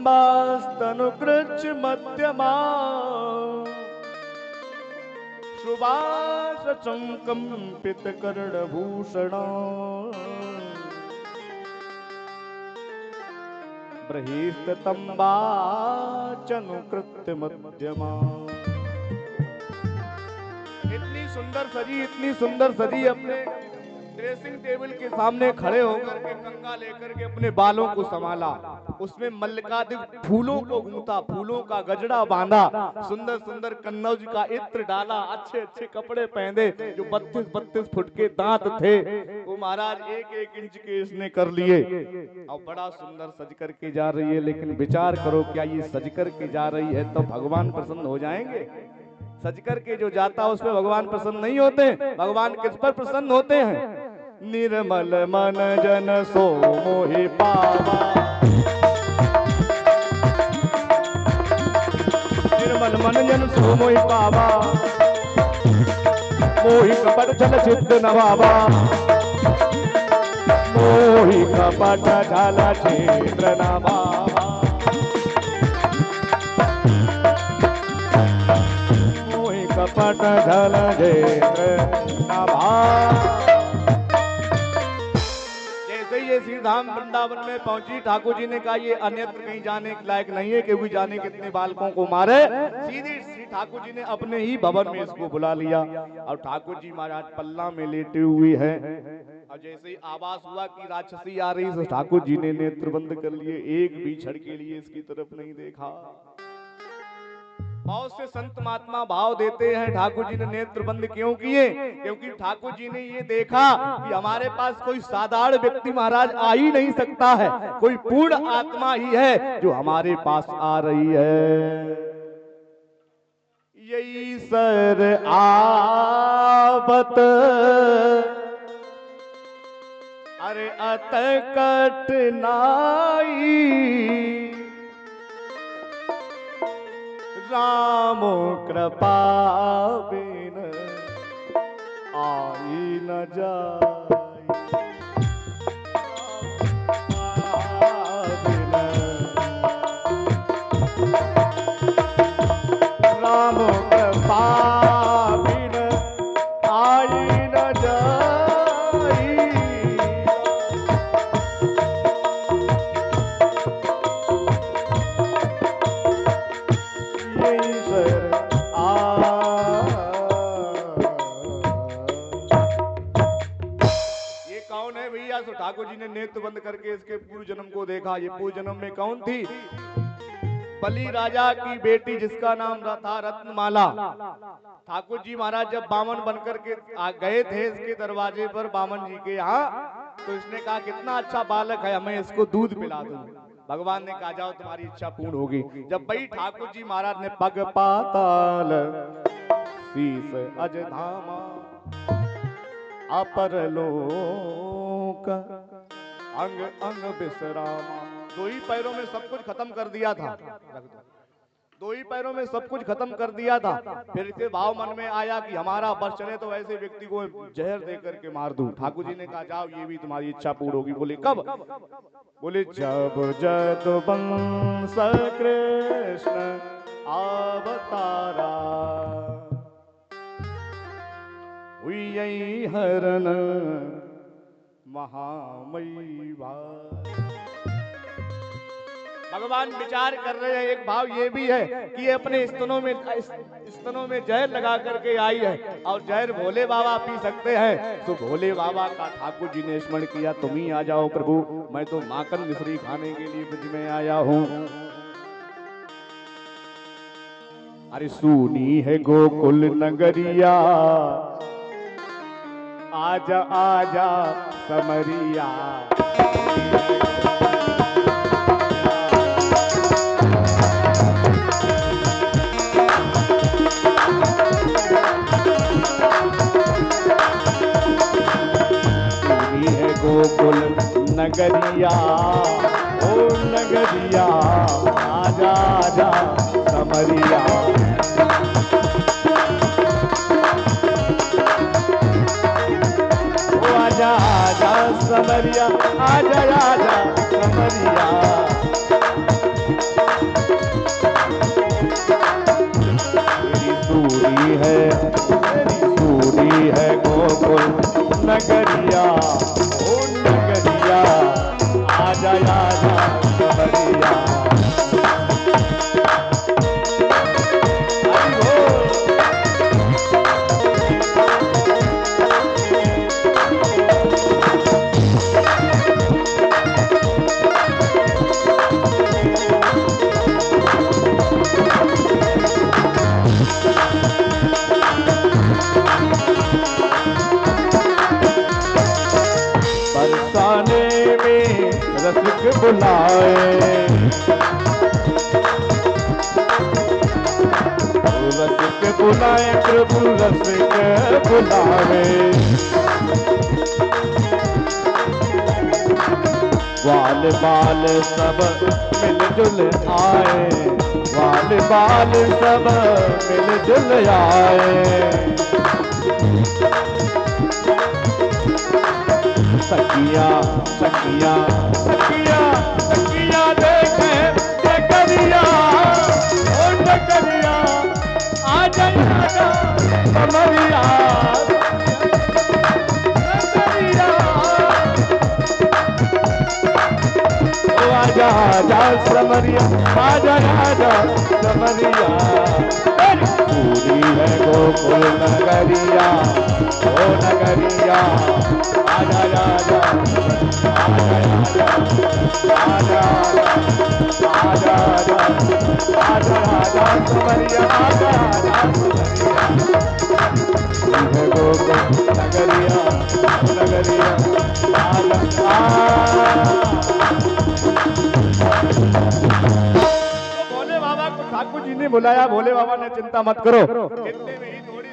लंबास्तनुकृच्छ मध्यमा शुभाशचं कंपितकर्णभूषणा बृहस्ततम्बाचनुकृत्य मध्यमा। इतनी सुंदर सजी अपने ड्रेसिंग टेबल के सामने खड़े होकर के कंघा लेकर के अपने बालों को संभाला, उसमें मल्लिकादि फूलों को गूंथा, फूलों का गजड़ा बांधा, सुंदर सुंदर कन्नौज का इत्र डाला, अच्छे अच्छे कपड़े पहने, जो 32-32 फुट के दांत थे वो महाराज 1-1 इंच के इसने कर लिए और बड़ा सुंदर सज करके जा रही है। लेकिन विचार करो, क्या ये सज करके जा रही है तो भगवान प्रसन्न हो जाएंगे? सज करके जो जाता उस पर भगवान प्रसन्न नहीं होते। भगवान किस पर प्रसन्न होते हैं? निर्मल मन जन सो मोहि पावा, निर्मल मन जन सो मोहि पावा, मोहि कपट छल चित्त नवावा, मोहि कपट छल चित्त नवावा, मोहि कपट छल चित्त नवावा। ये श्री धाम वृंदावन में पहुंची, ठाकुर जी ने कहा ये अन्यत्र कहीं जाने के लायक नहीं है, क्योंकि जाने कितने बालकों को मारे। सीधे श्री ठाकुर जी ने अपने ही भवन में इसको बुला लिया और ठाकुर जी महाराज पल्ला में लेटे हुए हैं। और जैसे ही आवाज हुआ कि राक्षसी आ रही, तो ठाकुर जी ने नेत्र बंद कर लिए, एक भी क्षण के लिए इसकी तरफ नहीं देखा। बहुत से संत महात्मा भाव देते हैं, ठाकुर जी ने नेत्र बंद क्यों किए? क्योंकि ठाकुर जी ने ये देखा कि हमारे पास कोई साधारण व्यक्ति महाराज आ ही नहीं सकता है, कोई पूर्ण आत्मा ही है जो हमारे पास आ रही है। यही सर आवत अरे अत कठिनाई, राम कृपा बिन आई न जाई, राम कृपा बिन आई न जाई। तो ठाकुर जी ने नेत्र बंद करके इसके पूर्व जन्म को देखा। ये पूर्व जन्म में कौन थी? बलि राजा की बेटी, जिसका नाम था रत्नमाला। ठाकुर जी महाराज जब बामन बनकर के गए थे इसके दरवाजे पर बामन जी के यहाँ, तो इसने कहा कितना अच्छा बालक है, हमें इसको दूध पिला दो। भगवान ने कहा जाओ तुम्हारी इच्छा पूर्ण होगी। जब भाई ठाकुर जी महाराज ने पग पाताल शीस अजधामा, अपर लोक अंग अंग विश्रामा। दो ही पैरों में सब कुछ खत्म कर दिया था, दो ही पैरों में सब कुछ खत्म कर दिया था। फिर इसके भाव मन में आया कि हमारा बस चले तो ऐसे व्यक्ति को जहर दे करके मार दूं। ठाकुर जी ने कहा जाओ ये भी तुम्हारी इच्छा पूर्ण होगी। बोले कब? बोले जब जदुवंश कृष्ण अवतारा, हुई हरण महामयी भाई। भगवान विचार कर रहे हैं। एक भाव ये भी है कि ये अपने स्तनों में जहर लगा करके आई है और जहर भोले बाबा पी सकते हैं। तो भोले बाबा का ठाकुर जी ने स्मरण किया, तुम ही आ जाओ प्रभु, मैं तो माखन मिश्री खाने के लिए ब्रज में आया हूँ। अरे सुनी है गोकुल नगरिया, आजा आजा समरिया। गोकुल नगरिया, ओ नगरिया, आजा आजा समरिया। ओ आजा आजा समरिया, आजा आजा समरिया। नगरिया, ओ नगरिया, आजा आजा समरिया। बरसाने में रसिक बुलाए, रसिक बुलाए प्रभु रसिक बुलावे। ग्वाल बाल सब मिलजुल आए, ग्वाल बाल सब मिलजुल आए। सखिया सखिया सखिया सखिया देखे नगरिया, ओ नगरिया, आजा आजा समरिया। नगरिया, ओ आजा आजा समरिया, आजा आजा समरिया। पूरी है गोकुल नगरिया, ओ नगरिया, आजा आजा आजा आजा आजा आजा आजा आजा समरिया, आजा आजा समरिया। पूरी है गोकुल नगरिया, ओ नगरिया, आजा। भोले बाबा को ठाकुर जी ने बुलाया। भोले बाबा ने चिंता मत करो, इतने में ही थोड़ी